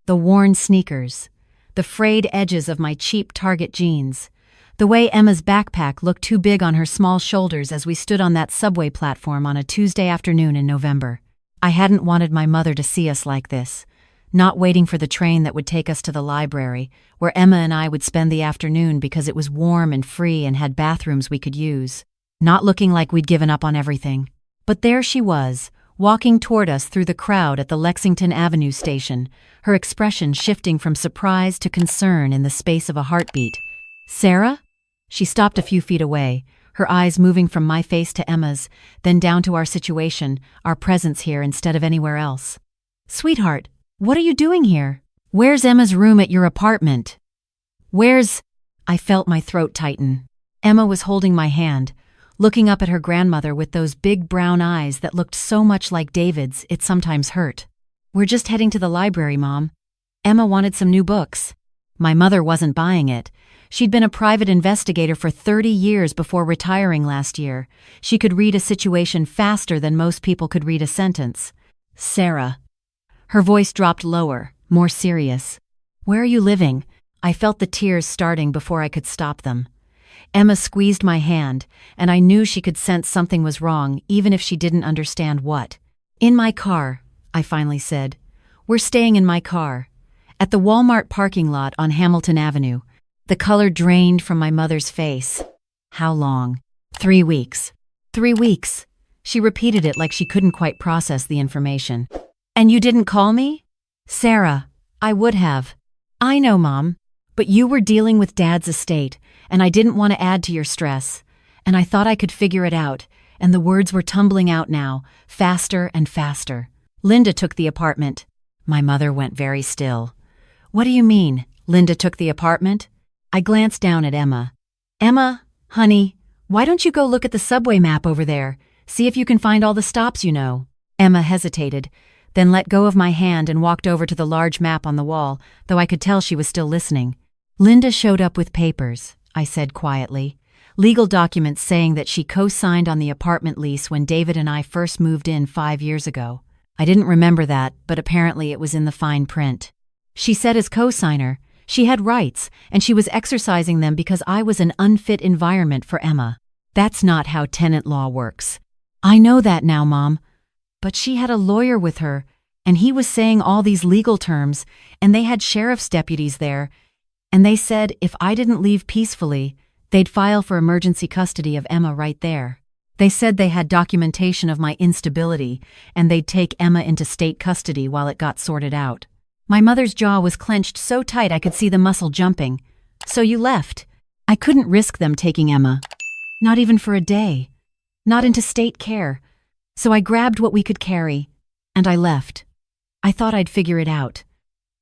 The worn sneakers, the frayed edges of my cheap Target jeans, the way Emma's backpack looked too big on her small shoulders as we stood on that subway platform on a Tuesday afternoon in November. I hadn't wanted my mother to see us like this, not waiting for the train that would take us to the library, where Emma and I would spend the afternoon because it was warm and free and had bathrooms we could use, not looking like we'd given up on everything. But there she was, walking toward us through the crowd at the Lexington Avenue station, her expression shifting from surprise to concern in the space of a heartbeat. "Sarah?" She stopped a few feet away, her eyes moving from my face to Emma's, then down to our situation, our presence here instead of anywhere else. "Sweetheart, what are you doing here? Where's Emma's room at your apartment? Where's—" I felt my throat tighten. Emma was holding my hand, looking up at her grandmother with those big brown eyes that looked so much like David's it sometimes hurt. "We're just heading to the library, Mom. Emma wanted some new books." My mother wasn't buying it. She'd been a private investigator for 30 years before retiring last year. She could read a situation faster than most people could read a sentence. "Sarah." Her voice dropped lower, more serious. "Where are you living?" I felt the tears starting before I could stop them. Emma squeezed my hand, and I knew she could sense something was wrong, even if she didn't understand what. "In my car," I finally said. "We're staying in my car. At the Walmart parking lot on Hamilton Avenue." The color drained from my mother's face. "How long?" 3 weeks. 3 weeks. She repeated it like she couldn't quite process the information. "And you didn't call me?" "Sarah, I would have." "I know, Mom. But you were dealing with Dad's estate, and I didn't want to add to your stress. And I thought I could figure it out, and the words were tumbling out now, faster and faster. "Linda took the apartment." My mother went very still. "What do you mean, Linda took the apartment?" I glanced down at Emma. "Emma, honey, why don't you go look at the subway map over there? See if you can find all the stops you know." Emma hesitated, then let go of my hand and walked over to the large map on the wall, though I could tell she was still listening. "Linda showed up with papers," I said quietly. "Legal documents saying that she co-signed on the apartment lease when David and I first moved in 5 years ago. I didn't remember that, but apparently it was in the fine print. She said as co-signer, she had rights, and she was exercising them because I was an unfit environment for Emma. That's not how tenant law works." "I know that now, Mom. But she had a lawyer with her, and he was saying all these legal terms, and they had sheriff's deputies there, and they said if I didn't leave peacefully, they'd file for emergency custody of Emma right there. They said they had documentation of my instability, and they'd take Emma into state custody while it got sorted out." My mother's jaw was clenched so tight I could see the muscle jumping. "So you left?" I couldn't risk them taking Emma. Not even for a day. Not into state care. So I grabbed what we could carry, and I left. I thought I'd figure it out.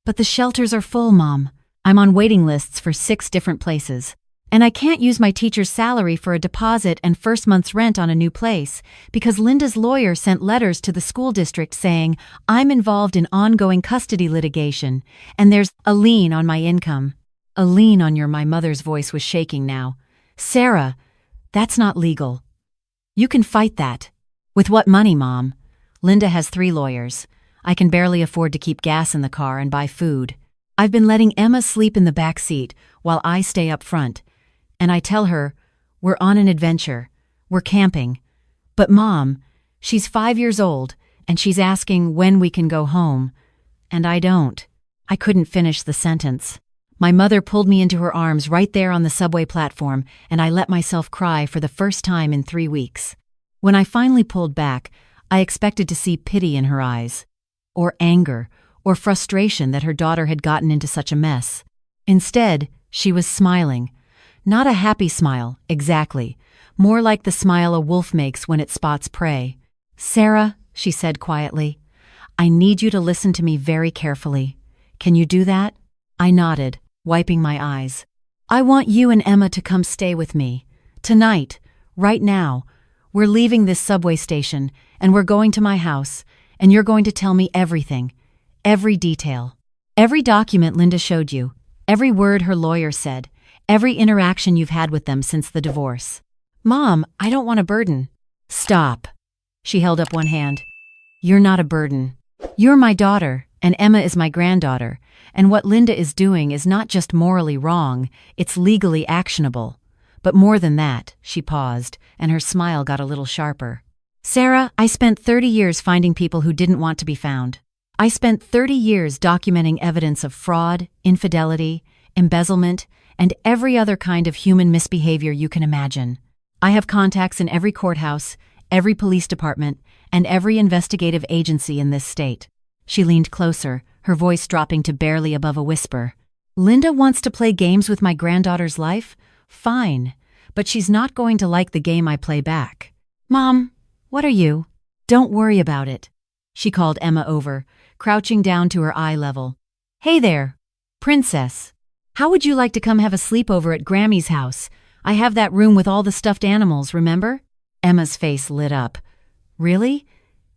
But the shelters are full, Mom. I'm on waiting lists for 6 different places. And I can't use my teacher's salary for a deposit and first month's rent on a new place because Linda's lawyer sent letters to the school district saying I'm involved in ongoing custody litigation and there's a lien on my income. "A lien on my mother's voice was shaking now. "Sarah, that's not legal. You can fight that." "With what money, Mom?" "Linda has 3 lawyers. I can barely afford to keep gas in the car and buy food. I've been letting Emma sleep in the back seat while I stay up front. And I tell her, we're on an adventure. We're camping. But Mom, she's 5 years old, and she's asking when we can go home. And I don't." I couldn't finish the sentence. My mother pulled me into her arms right there on the subway platform, and I let myself cry for the first time in 3 weeks. When I finally pulled back, I expected to see pity in her eyes, or anger, or frustration that her daughter had gotten into such a mess. Instead, she was smiling. Not a happy smile, exactly. More like the smile a wolf makes when it spots prey. "Sarah," she said quietly, "I need you to listen to me very carefully. Can you do that?" I nodded, wiping my eyes. "I want you and Emma to come stay with me. Tonight, right now. We're leaving this subway station, and we're going to my house, and you're going to tell me everything. Every detail. Every document Linda showed you. Every word her lawyer said. Every interaction you've had with them since the divorce." "Mom, I don't want a burden." "Stop." She held up one hand. "You're not a burden. You're my daughter, And Emma is my granddaughter, and what Linda is doing is not just morally wrong, it's legally actionable. But more than that, she paused, and her smile got a little sharper. Sarah, I spent 30 years finding people who didn't want to be found. I spent 30 years documenting evidence of fraud, infidelity, embezzlement, and every other kind of human misbehavior you can imagine. I have contacts in every courthouse, every police department, and every investigative agency in this state. She leaned closer, her voice dropping to barely above a whisper. Linda wants to play games with my granddaughter's life? Fine, but she's not going to like the game I play back. Mom, what are you? Don't worry about it. She called Emma over, crouching down to her eye level. Hey there, princess. How would you like to come have a sleepover at Grammy's house? I have that room with all the stuffed animals, remember? Emma's face lit up. Really?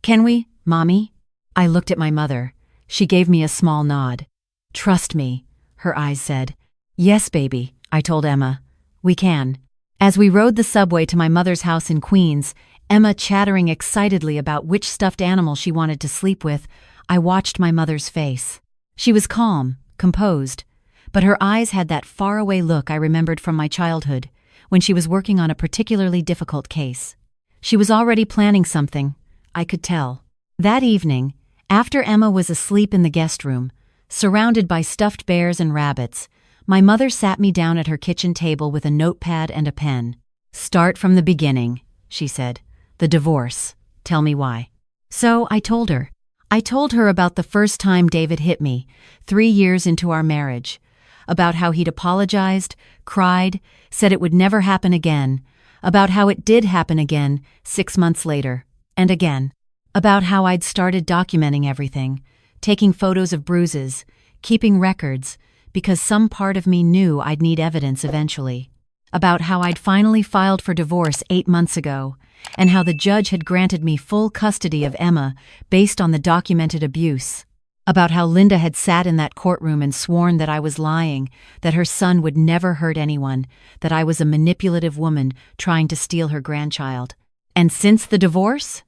Can we, Mommy? I looked at my mother. She gave me a small nod. Trust me, her eyes said. Yes, baby, I told Emma. We can. As we rode the subway to my mother's house in Queens, Emma chattering excitedly about which stuffed animal she wanted to sleep with, I watched my mother's face. She was calm, composed, but her eyes had that faraway look I remembered from my childhood, when she was working on a particularly difficult case. She was already planning something, I could tell. That evening, after Emma was asleep in the guest room, surrounded by stuffed bears and rabbits, my mother sat me down at her kitchen table with a notepad and a pen. Start from the beginning, she said. The divorce. Tell me why. So I told her. I told her about the first time David hit me, 3 years into our marriage. About how he'd apologized, cried, said it would never happen again. About how it did happen again 6 months later. And again. About how I'd started documenting everything, taking photos of bruises, keeping records, because some part of me knew I'd need evidence eventually. About how I'd finally filed for divorce 8 months ago, and how the judge had granted me full custody of Emma based on the documented abuse. About how Linda had sat in that courtroom and sworn that I was lying, that her son would never hurt anyone, that I was a manipulative woman trying to steal her grandchild. And since the divorce?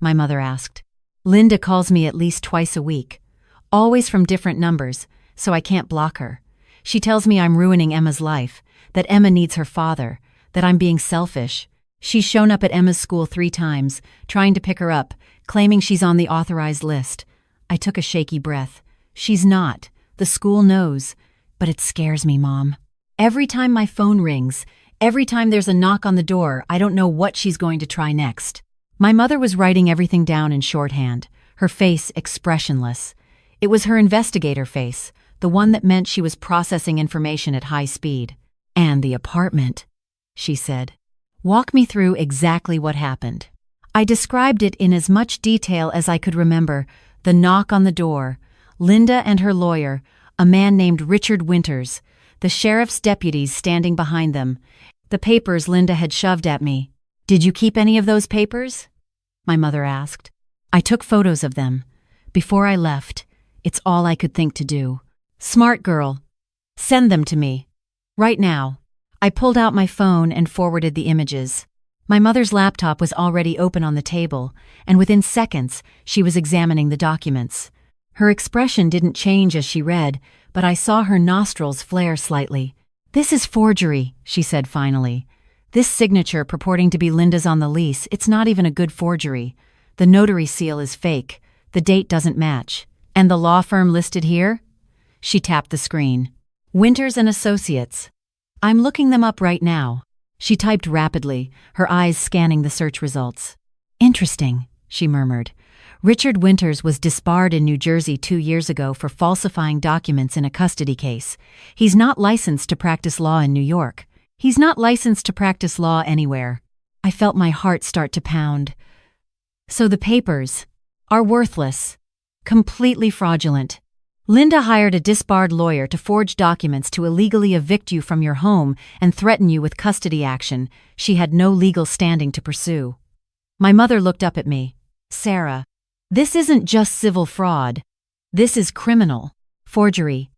My mother asked. Linda calls me at least twice a week, always from different numbers, so I can't block her. She tells me I'm ruining Emma's life, that Emma needs her father, that I'm being selfish. She's shown up at Emma's school 3 times, trying to pick her up, claiming she's on the authorized list. I took a shaky breath. She's not. The school knows. But it scares me, Mom. Every time my phone rings, every time there's a knock on the door, I don't know what she's going to try next. My mother was writing everything down in shorthand, her face expressionless. It was her investigator face, the one that meant she was processing information at high speed. And the apartment, she said. Walk me through exactly what happened. I described it in as much detail as I could remember. The knock on the door, Linda and her lawyer, a man named Richard Winters, the sheriff's deputies standing behind them, the papers Linda had shoved at me. Did you keep any of those papers? My mother asked. I took photos of them. Before I left, it's all I could think to do. Smart girl. Send them to me. Right now. I pulled out my phone and forwarded the images. My mother's laptop was already open on the table, and within seconds, she was examining the documents. Her expression didn't change as she read, but I saw her nostrils flare slightly. This is forgery, she said finally. This signature purporting to be Linda's on the lease, it's not even a good forgery. The notary seal is fake. The date doesn't match. And the law firm listed here? She tapped the screen. Winters and Associates. I'm looking them up right now. She typed rapidly, her eyes scanning the search results. Interesting, she murmured. Richard Winters was disbarred in New Jersey 2 years ago for falsifying documents in a custody case. He's not licensed to practice law in New York. He's not licensed to practice law anywhere. I felt my heart start to pound. So the papers are worthless, completely fraudulent. Linda hired a disbarred lawyer to forge documents to illegally evict you from your home and threaten you with custody action she had no legal standing to pursue. My mother looked up at me. Sarah, this isn't just civil fraud. This is criminal. Forgery,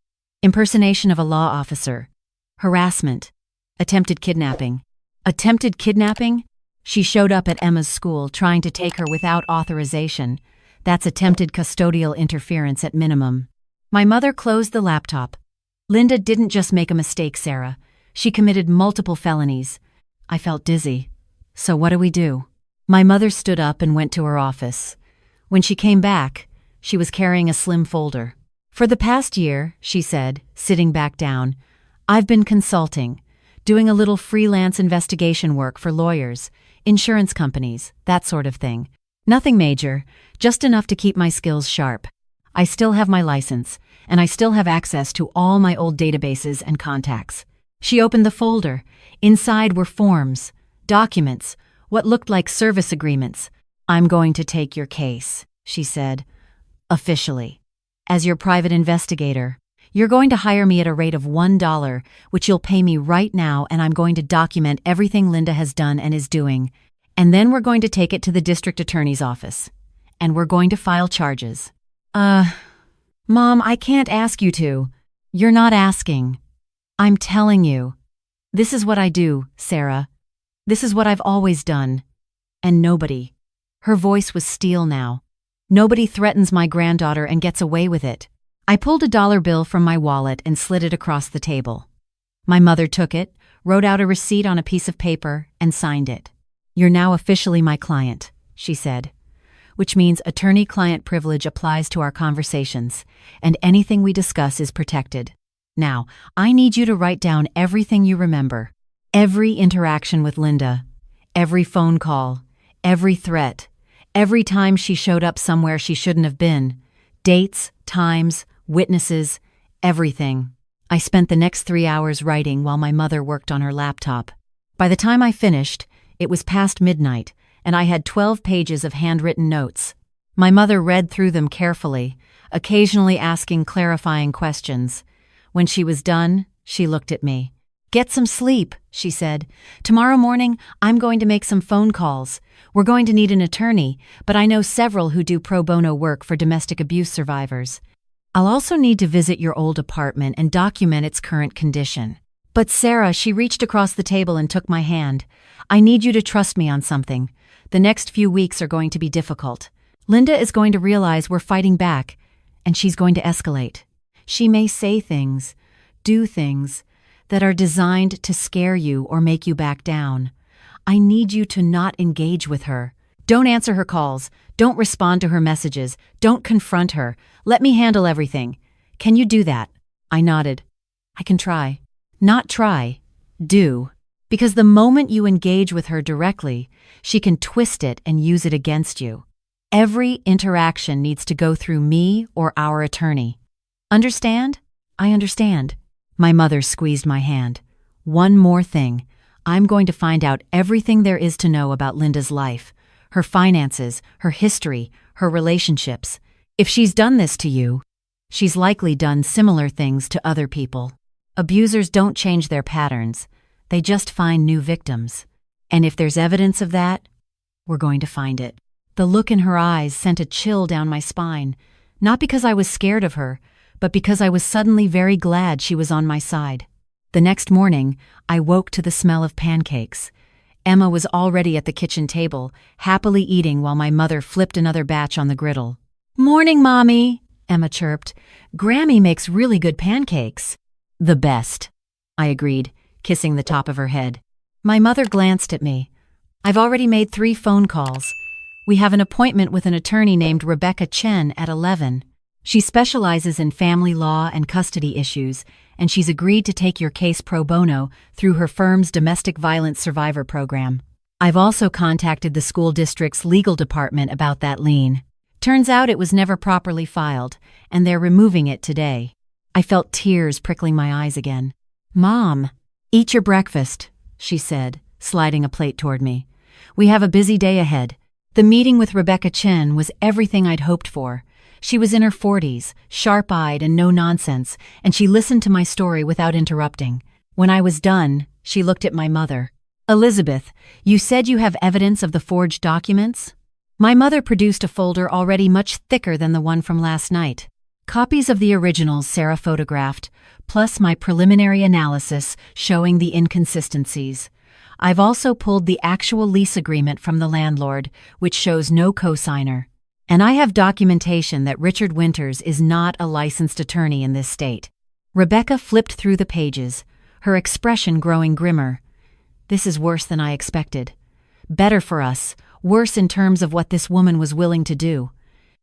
impersonation of a law officer, harassment, attempted kidnapping. Attempted kidnapping? She showed up at Emma's school trying to take her without authorization. That's attempted custodial interference at minimum. My mother closed the laptop. Linda didn't just make a mistake, Sarah. She committed multiple felonies. I felt dizzy. So what do we do? My mother stood up and went to her office. When she came back, she was carrying a slim folder. For the past year, she said, sitting back down, I've been consulting, doing a little freelance investigation work for lawyers, insurance companies, that sort of thing. Nothing major, just enough to keep my skills sharp. I still have my license, and I still have access to all my old databases and contacts. She opened the folder. Inside were forms, documents, what looked like service agreements. I'm going to take your case, she said, officially. As your private investigator, you're going to hire me at a rate of $1, which you'll pay me right now, and I'm going to document everything Linda has done and is doing. And then we're going to take it to the district attorney's office. And we're going to file charges. Mom, I can't ask you to. You're not asking. I'm telling you. This is what I do, Sarah. This is what I've always done. And nobody. Her voice was steel now. Nobody threatens my granddaughter and gets away with it. I pulled a dollar bill from my wallet and slid it across the table. My mother took it, wrote out a receipt on a piece of paper, and signed it. You're now officially my client, she said, which means attorney-client privilege applies to our conversations, and anything we discuss is protected. Now, I need you to write down everything you remember, every interaction with Linda, every phone call, every threat, every time she showed up somewhere she shouldn't have been, dates, times, witnesses, everything. I spent the next 3 hours writing while my mother worked on her laptop. By the time I finished, it was past midnight, and I had 12 pages of handwritten notes. My mother read through them carefully, occasionally asking clarifying questions. When she was done, she looked at me. Get some sleep, she said. Tomorrow morning, I'm going to make some phone calls. We're going to need an attorney, but I know several who do pro bono work for domestic abuse survivors. I'll also need to visit your old apartment and document its current condition. But Sarah, she reached across the table and took my hand. I need you to trust me on something. The next few weeks are going to be difficult. Linda is going to realize we're fighting back, and she's going to escalate. She may say things, do things, that are designed to scare you or make you back down. I need you to not engage with her. Don't answer her calls. Don't respond to her messages. Don't confront her. Let me handle everything. Can you do that? I nodded. I can try. Not try. Do. Because the moment you engage with her directly, she can twist it and use it against you. Every interaction needs to go through me or our attorney. Understand? I understand. My mother squeezed my hand. One more thing. I'm going to find out everything there is to know about Linda's life, her finances, her history, her relationships. If she's done this to you, she's likely done similar things to other people. Abusers don't change their patterns. They just find new victims. And if there's evidence of that, we're going to find it. The look in her eyes sent a chill down my spine, not because I was scared of her, but because I was suddenly very glad she was on my side. The next morning, I woke to the smell of pancakes. Emma was already at the kitchen table, happily eating while my mother flipped another batch on the griddle. "Morning, Mommy," Emma chirped. "Grammy makes really good pancakes." "The best," I agreed, kissing the top of her head. My mother glanced at me. "I've already made 3 phone calls. We have an appointment with an attorney named Rebecca Chen at 11. She specializes in family law and custody issues, and she's agreed to take your case pro bono through her firm's domestic violence survivor program. I've also contacted the school district's legal department about that lien. Turns out it was never properly filed, and they're removing it today." I felt tears prickling my eyes again. "Mom, eat your breakfast," she said, sliding a plate toward me. "We have a busy day ahead." The meeting with Rebecca Chen was everything I'd hoped for. She was in her 40s, sharp-eyed and no-nonsense, and she listened to my story without interrupting. When I was done, she looked at my mother. "Elizabeth, you said you have evidence of the forged documents?" My mother produced a folder already much thicker than the one from last night. Copies of the originals Sarah photographed, plus my preliminary analysis showing the inconsistencies. I've also pulled the actual lease agreement from the landlord, which shows no cosigner. And I have documentation that Richard Winters is not a licensed attorney in this state. Rebecca flipped through the pages, her expression growing grimmer. This is worse than I expected. Better for us, worse in terms of what this woman was willing to do.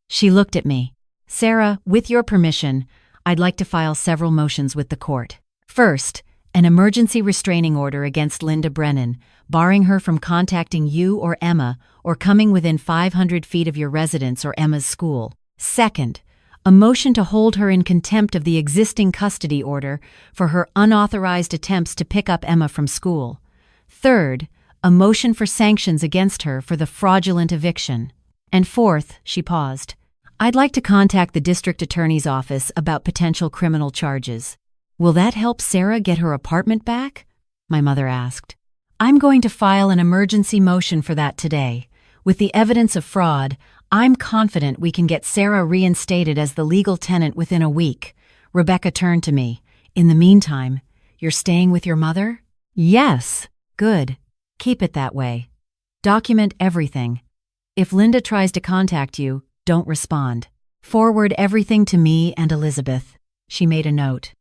She looked at me. Sarah, with your permission, I'd like to file several motions with the court. First, an emergency restraining order against Linda Brennan, barring her from contacting you or Emma or coming within 500 feet of your residence or Emma's school. Second, a motion to hold her in contempt of the existing custody order for her unauthorized attempts to pick up Emma from school. Third, a motion for sanctions against her for the fraudulent eviction. And fourth, she paused, I'd like to contact the district attorney's office about potential criminal charges. Will that help Sarah get her apartment back? My mother asked. I'm going to file an emergency motion for that today. With the evidence of fraud, I'm confident we can get Sarah reinstated as the legal tenant within a week. Rebecca turned to me. In the meantime, you're staying with your mother? Yes. Good. Keep it that way. Document everything. If Linda tries to contact you, don't respond. Forward everything to me and Elizabeth. She made a note.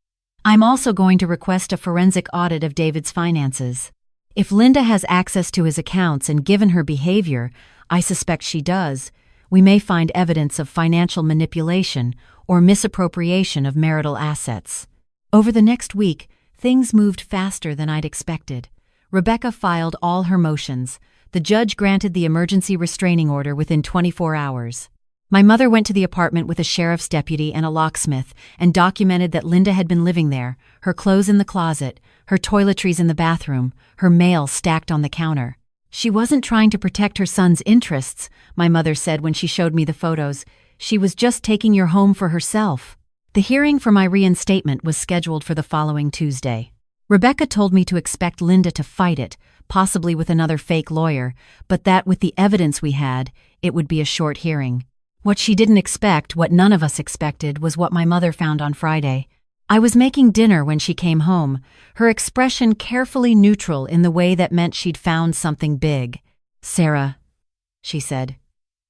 I'm also going to request a forensic audit of David's finances. If Linda has access to his accounts and given her behavior, I suspect she does, we may find evidence of financial manipulation or misappropriation of marital assets. Over the next week, things moved faster than I'd expected. Rebecca filed all her motions. The judge granted the emergency restraining order within 24 hours. My mother went to the apartment with a sheriff's deputy and a locksmith and documented that Linda had been living there, her clothes in the closet, her toiletries in the bathroom, her mail stacked on the counter. She wasn't trying to protect her son's interests, my mother said when she showed me the photos. She was just taking your home for herself. The hearing for my reinstatement was scheduled for the following Tuesday. Rebecca told me to expect Linda to fight it, possibly with another fake lawyer, but that with the evidence we had, it would be a short hearing. What she didn't expect, what none of us expected, was what my mother found on Friday. I was making dinner when she came home, her expression carefully neutral in the way that meant she'd found something big. Sarah, she said,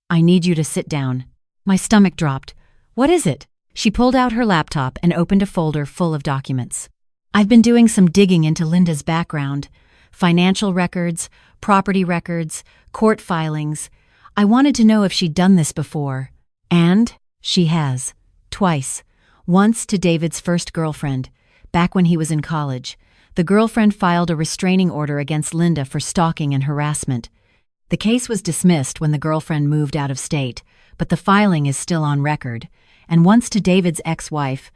I need you to sit down. My stomach dropped. What is it? She pulled out her laptop and opened a folder full of documents. I've been doing some digging into Linda's background. Financial records, property records, court filings. I wanted to know if she'd done this before. And she has. Twice. Once to David's first girlfriend, back when he was in college. The girlfriend filed a restraining order against Linda for stalking and harassment. The case was dismissed when the girlfriend moved out of state, but the filing is still on record. And once to David's ex-wife.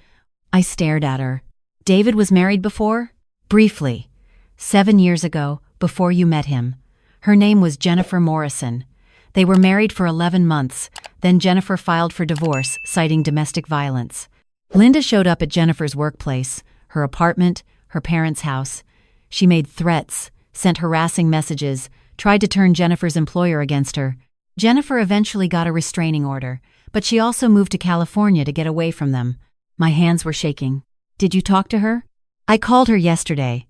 I stared at her. David was married before? Briefly. 7 years ago, before you met him. Her name was Jennifer Morrison. They were married for 11 months, then Jennifer filed for divorce, citing domestic violence. Linda showed up at Jennifer's workplace, her apartment, her parents' house. She made threats, sent harassing messages, tried to turn Jennifer's employer against her. Jennifer eventually got a restraining order, but she also moved to California to get away from them. My hands were shaking. Did you talk to her? I called her yesterday.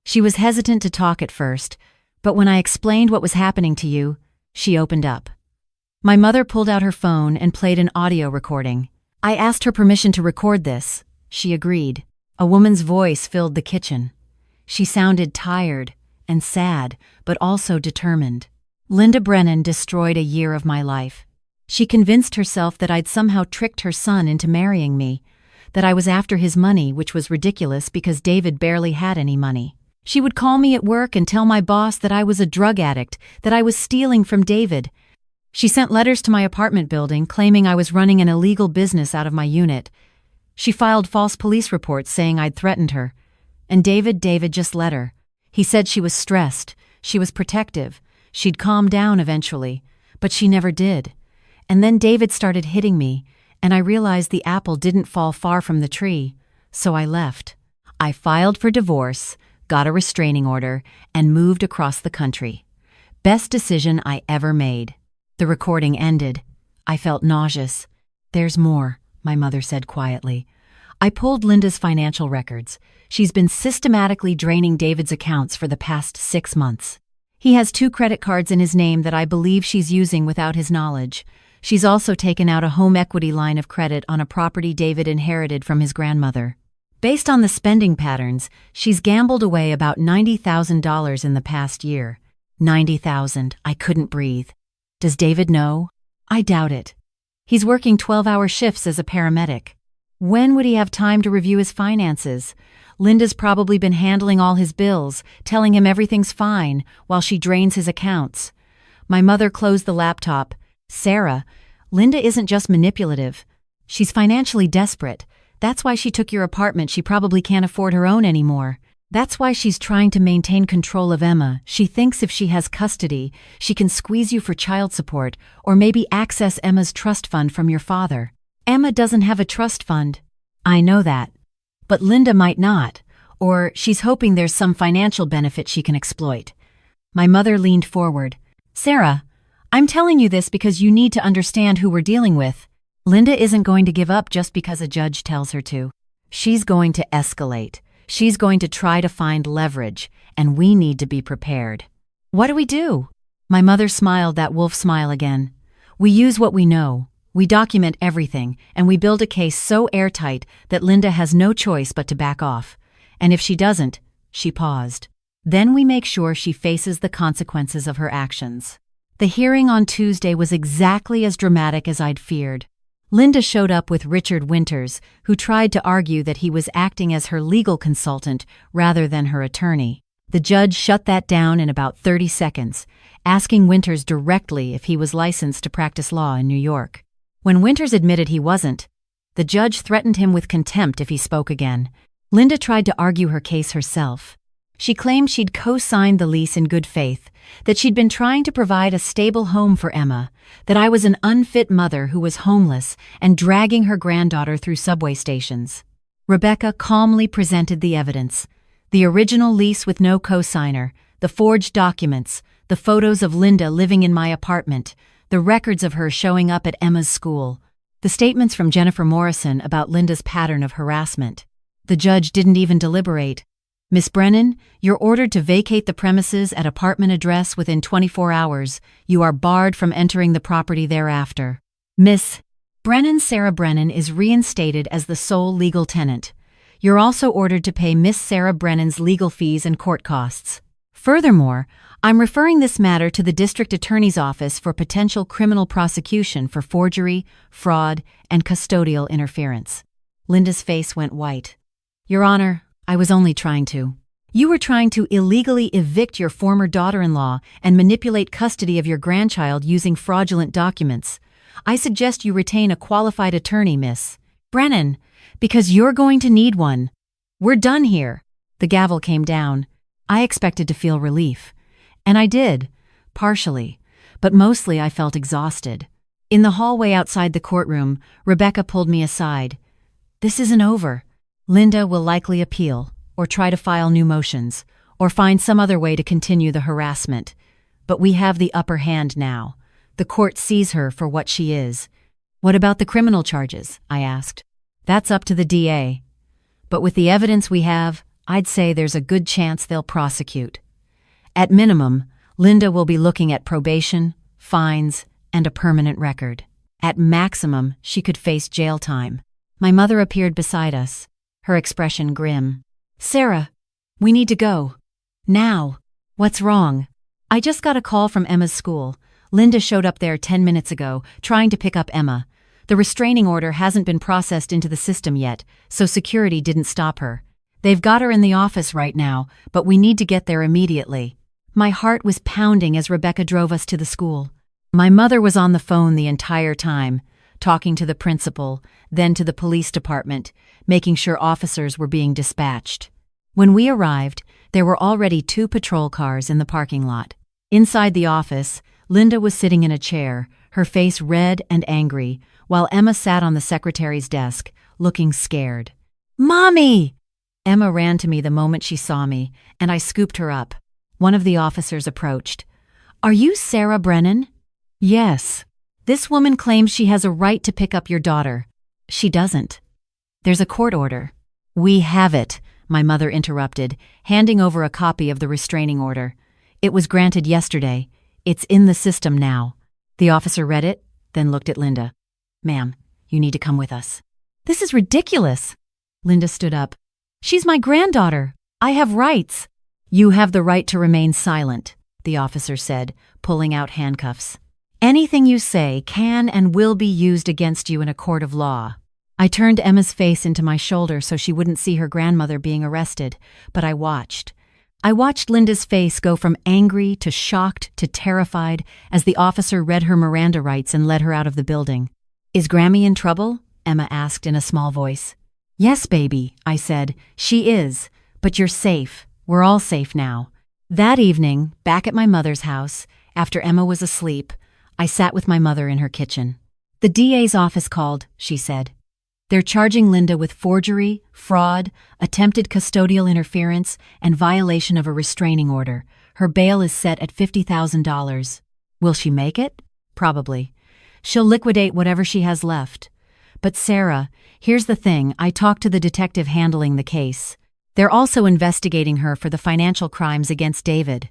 She was hesitant to talk at first, but when I explained what was happening to you, she opened up. My mother pulled out her phone and played an audio recording. I asked her permission to record this. She agreed. A woman's voice filled the kitchen. She sounded tired and sad, but also determined. Linda Brennan destroyed a year of my life. She convinced herself that I'd somehow tricked her son into marrying me, that I was after his money, which was ridiculous because David barely had any money. She would call me at work and tell my boss that I was a drug addict, that I was stealing from David. She sent letters to my apartment building claiming I was running an illegal business out of my unit. She filed false police reports saying I'd threatened her. And David just let her. He said she was stressed, she was protective, she'd calm down eventually, but she never did. And then David started hitting me, and I realized the apple didn't fall far from the tree, so I left. I filed for divorce, got a restraining order, and moved across the country. Best decision I ever made. The recording ended. I felt nauseous. There's more, my mother said quietly. I pulled Linda's financial records. She's been systematically draining David's accounts for the past 6 months. He has 2 credit cards in his name that I believe she's using without his knowledge. She's also taken out a home equity line of credit on a property David inherited from his grandmother. Based on the spending patterns, she's gambled away about $90,000 in the past year. $90,000. I couldn't breathe. Does David know? I doubt it. He's working 12-hour shifts as a paramedic. When would he have time to review his finances? Linda's probably been handling all his bills, telling him everything's fine, while she drains his accounts. My mother closed the laptop. Sarah, Linda isn't just manipulative. She's financially desperate. That's why she took your apartment. She probably can't afford her own anymore. That's why she's trying to maintain control of Emma. She thinks if she has custody, she can squeeze you for child support, or maybe access Emma's trust fund from your father. Emma doesn't have a trust fund. I know that. But Linda might not, or she's hoping there's some financial benefit she can exploit. My mother leaned forward. Sarah, I'm telling you this because you need to understand who we're dealing with. Linda isn't going to give up just because a judge tells her to. She's going to escalate. She's going to try to find leverage, and we need to be prepared. What do we do? My mother smiled that wolf smile again. We use what we know. We document everything, and we build a case so airtight that Linda has no choice but to back off. And if she doesn't, she paused. Then we make sure she faces the consequences of her actions. The hearing on Tuesday was exactly as dramatic as I'd feared. Linda showed up with Richard Winters, who tried to argue that he was acting as her legal consultant rather than her attorney. The judge shut that down in about 30 seconds, asking Winters directly if he was licensed to practice law in New York. When Winters admitted he wasn't, the judge threatened him with contempt if he spoke again. Linda tried to argue her case herself. She claimed she'd co-signed the lease in good faith, that she'd been trying to provide a stable home for Emma, that I was an unfit mother who was homeless and dragging her granddaughter through subway stations. Rebecca calmly presented the evidence. The original lease with no co-signer, the forged documents, the photos of Linda living in my apartment, the records of her showing up at Emma's school, the statements from Jennifer Morrison about Linda's pattern of harassment. The judge didn't even deliberate. Miss Brennan, you're ordered to vacate the premises at apartment address within 24 hours. You are barred from entering the property thereafter. Miss Brennan, Sarah Brennan, is reinstated as the sole legal tenant. You're also ordered to pay Miss Sarah Brennan's legal fees and court costs. Furthermore, I'm referring this matter to the district attorney's office for potential criminal prosecution for forgery, fraud, and custodial interference. Linda's face went white. Your Honor, I was only trying to. You were trying to illegally evict your former daughter-in-law and manipulate custody of your grandchild using fraudulent documents. I suggest you retain a qualified attorney, Miss Brennan, because you're going to need one. We're done here. The gavel came down. I expected to feel relief. And I did, partially, but mostly I felt exhausted. In the hallway outside the courtroom, Rebecca pulled me aside. This isn't over. Linda will likely appeal, or try to file new motions, or find some other way to continue the harassment. But we have the upper hand now. The court sees her for what she is. What about the criminal charges? I asked. That's up to the DA. But with the evidence we have, I'd say there's a good chance they'll prosecute. At minimum, Linda will be looking at probation, fines, and a permanent record. At maximum, she could face jail time. My mother appeared beside us, her expression grim. Sarah, we need to go. Now. What's wrong? I just got a call from Emma's school. Linda showed up there 10 minutes ago, trying to pick up Emma. The restraining order hasn't been processed into the system yet, so security didn't stop her. They've got her in the office right now, but we need to get there immediately. My heart was pounding as Rebecca drove us to the school. My mother was on the phone the entire time, talking to the principal, then to the police department, making sure officers were being dispatched. When we arrived, there were already 2 patrol cars in the parking lot. Inside the office, Linda was sitting in a chair, her face red and angry, while Emma sat on the secretary's desk, looking scared. Mommy! Emma ran to me the moment she saw me, and I scooped her up. One of the officers approached. Are you Sarah Brennan? Yes. This woman claims she has a right to pick up your daughter. She doesn't. There's a court order. We have it, my mother interrupted, handing over a copy of the restraining order. It was granted yesterday. It's in the system now. The officer read it, then looked at Linda. "Ma'am, you need to come with us." "This is ridiculous." Linda stood up. "She's my granddaughter. I have rights." "You have the right to remain silent," the officer said, pulling out handcuffs. "Anything you say can and will be used against you in a court of law." I turned Emma's face into my shoulder so she wouldn't see her grandmother being arrested, but I watched. I watched Linda's face go from angry to shocked to terrified as the officer read her Miranda rights and led her out of the building. "Is Grammy in trouble?" Emma asked in a small voice. "Yes, baby," I said. "She is. But you're safe. We're all safe now." That evening, back at my mother's house, after Emma was asleep, I sat with my mother in her kitchen. "The DA's office called," she said. "They're charging Linda with forgery, fraud, attempted custodial interference, and violation of a restraining order. Her bail is set at $50,000. Will she make it? Probably. She'll liquidate whatever she has left. But Sarah, here's the thing, I talked to the detective handling the case. They're also investigating her for the financial crimes against David.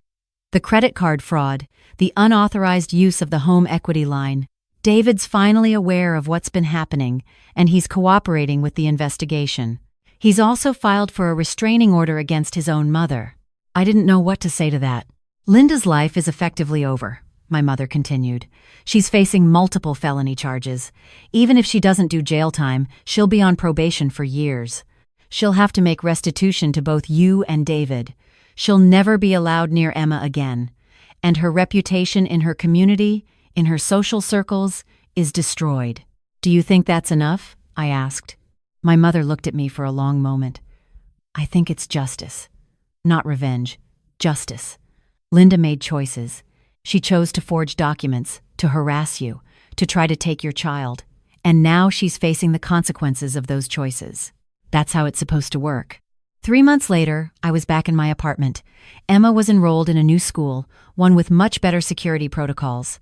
The credit card fraud, the unauthorized use of the home equity line. David's finally aware of what's been happening, and he's cooperating with the investigation. He's also filed for a restraining order against his own mother." I didn't know what to say to that. "Linda's life is effectively over," my mother continued. "She's facing multiple felony charges. Even if she doesn't do jail time, she'll be on probation for years. She'll have to make restitution to both you and David. She'll never be allowed near Emma again. And her reputation in her community, in her social circles, is destroyed." "Do you think that's enough?" I asked. My mother looked at me for a long moment. "I think it's justice. Not revenge. Justice. Linda made choices. She chose to forge documents, to harass you, to try to take your child. And now she's facing the consequences of those choices. That's how it's supposed to work." 3 months later, I was back in my apartment. Emma was enrolled in a new school, one with much better security protocols.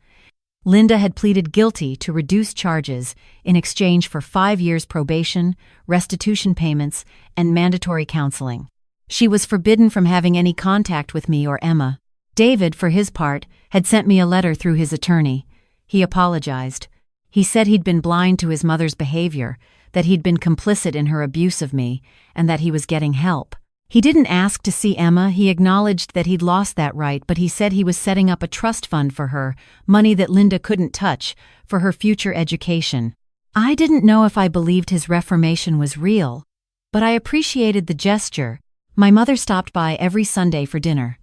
Linda had pleaded guilty to reduced charges in exchange for 5 years probation, restitution payments, and mandatory counseling. She was forbidden from having any contact with me or Emma. David, for his part, had sent me a letter through his attorney. He apologized. He said he'd been blind to his mother's behavior, that he'd been complicit in her abuse of me, and that he was getting help. He didn't ask to see Emma. He acknowledged that he'd lost that right, but he said he was setting up a trust fund for her, money that Linda couldn't touch, for her future education. I didn't know if I believed his reformation was real, but I appreciated the gesture. My mother stopped by every Sunday for dinner.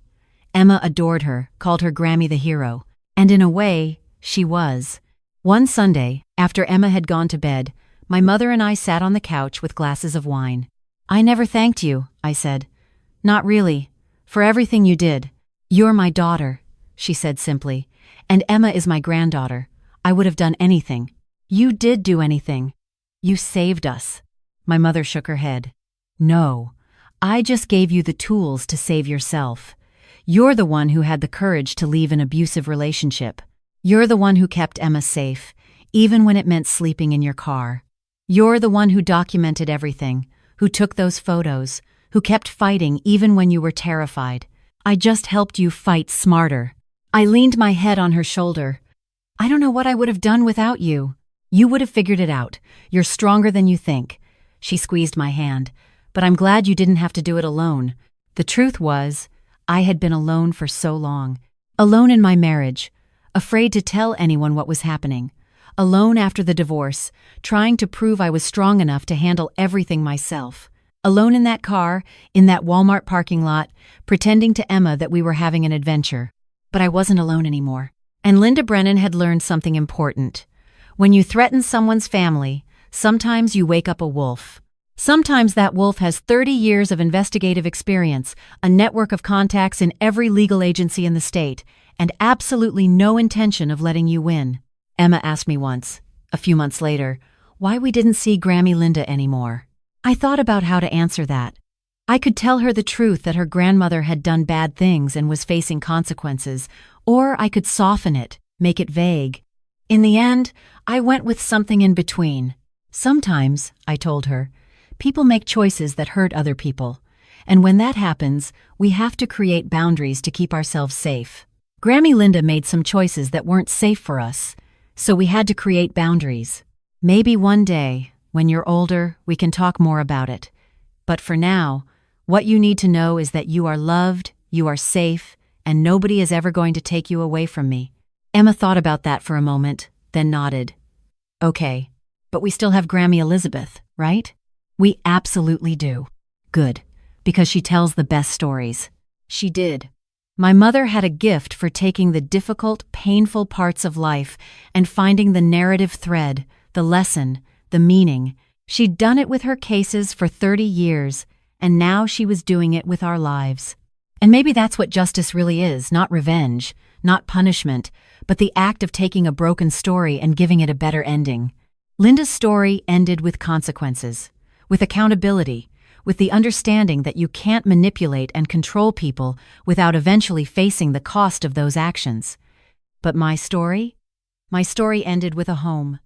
Emma adored her, called her Grammy the hero, and in a way, she was. One Sunday, after Emma had gone to bed, my mother and I sat on the couch with glasses of wine. "I never thanked you," I said. "Not really. For everything you did. You're my daughter," she said simply. "And Emma is my granddaughter. I would have done anything." "You did do anything. You saved us." My mother shook her head. "No, I just gave you the tools to save yourself. You're the one who had the courage to leave an abusive relationship. You're the one who kept Emma safe, even when it meant sleeping in your car. You're the one who documented everything, who took those photos, who kept fighting even when you were terrified. I just helped you fight smarter." I leaned my head on her shoulder. "I don't know what I would have done without you. You would have figured it out. You're stronger than you think." She squeezed my hand. "But I'm glad you didn't have to do it alone." The truth was, I had been alone for so long. Alone in my marriage, afraid to tell anyone what was happening. Alone after the divorce, trying to prove I was strong enough to handle everything myself. Alone in that car, in that Walmart parking lot, pretending to Emma that we were having an adventure. But I wasn't alone anymore. And Linda Brennan had learned something important. When you threaten someone's family, sometimes you wake up a wolf. Sometimes that wolf has 30 years of investigative experience, a network of contacts in every legal agency in the state, and absolutely no intention of letting you win. Emma asked me once, a few months later, why we didn't see Grammy Linda anymore. I thought about how to answer that. I could tell her the truth that her grandmother had done bad things and was facing consequences, or I could soften it, make it vague. In the end, I went with something in between. Sometimes, I told her, people make choices that hurt other people, and when that happens, we have to create boundaries to keep ourselves safe. Grammy Linda made some choices that weren't safe for us. So we had to create boundaries. Maybe one day, when you're older, we can talk more about it. But for now, what you need to know is that you are loved, you are safe, and nobody is ever going to take you away from me. Emma thought about that for a moment, then nodded. Okay, but we still have Grammy Elizabeth, right? We absolutely do. Good, because she tells the best stories. She did. My mother had a gift for taking the difficult, painful parts of life and finding the narrative thread, the lesson, the meaning. She'd done it with her cases for 30 years, and now she was doing it with our lives. And maybe that's what justice really is, not revenge, not punishment, but the act of taking a broken story and giving it a better ending. Linda's story ended with consequences, with accountability, with the understanding that you can't manipulate and control people without eventually facing the cost of those actions. But my story? My story ended with a home,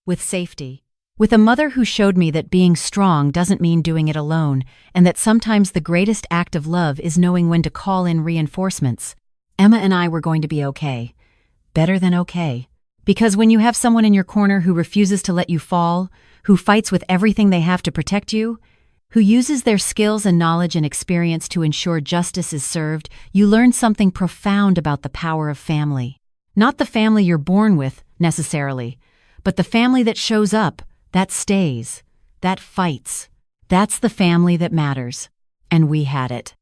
with safety, with a mother who showed me that being strong doesn't mean doing it alone, and that sometimes the greatest act of love is knowing when to call in reinforcements. Emma and I were going to be okay. Better than okay. Because when you have someone in your corner who refuses to let you fall, who fights with everything they have to protect you, who uses their skills and knowledge and experience to ensure justice is served, you learn something profound about the power of family. Not the family you're born with, necessarily, but the family that shows up, that stays, that fights. That's the family that matters. And we had it.